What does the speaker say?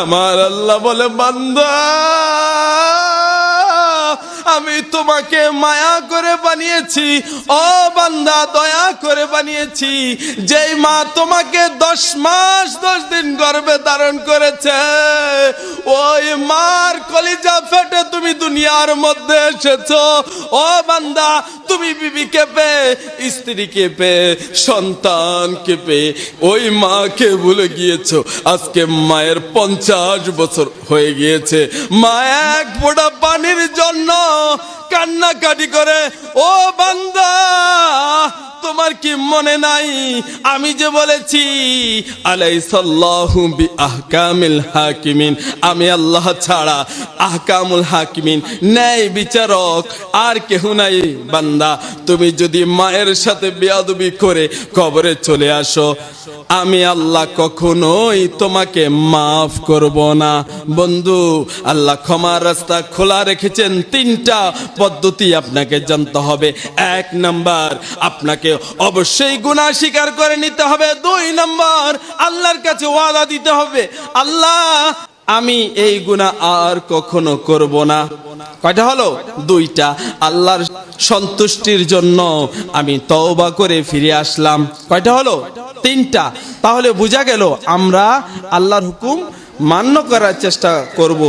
আমার আল্লাহ বলে, বান্দা আমি তোমাকে মায়া করে বানিয়েছি, ও বান্দা দয়া করে বানিয়েছি। যেই মা তোমাকে 10 মাস 10 দিন গর্ভে ধারণ করেছে, ওই মার কলিজা ফেটে তুমি দুনিয়ার মধ্যে এসেছো। ও বান্দা তুমি বিবিকে পেয়ে, স্ত্রীকে পেয়ে, সন্তানকে পেয়ে ওই মাকে ভুলে গিয়েছো। আজকে মায়ের 50 বছর হয়ে গিয়েছে। মা এক ফোঁটা পানির জন্য কান্নাকাটি করে। ও বান্দা তোমার কি মনে নাই আমি যে বলেছি আলাইসাল্লাহু বিআহকামিল হাকিমিন, আমি আল্লাহ ছাড়া আহকামুল হাকিমিন ন্যায় বিচারক আর কেউ নাই। বান্দা তুমি যদি মায়ের সাথে বেয়াদবি করে কবরে চলে আসো, আমি আল্লাহ কখনোই তোমাকে মাফ করব না। বন্ধু, আল্লাহ ক্ষমার রাস্তা খোলা রেখেছেন। 3টা পদ্ধতি আপনাকে জানতে হবে। 1 নাম্বার, আপনাকে অবশ্যই গুনাহ স্বীকার করে নিতে হবে। 2 নাম্বার, আল্লাহর কাছে ওয়াদা দিতে হবে, আল্লাহ আমি এই গুনাহ আর কখনো করব না। কয়টা হলো? 2টা। আল্লাহর সন্তুষ্টির জন্য আমি তওবা করে ফিরে আসলাম। কয়টা হলো? 3টা। তাহলে বোঝা গেল আমরা আল্লাহর হুকুম মান্য করার চেষ্টা করব।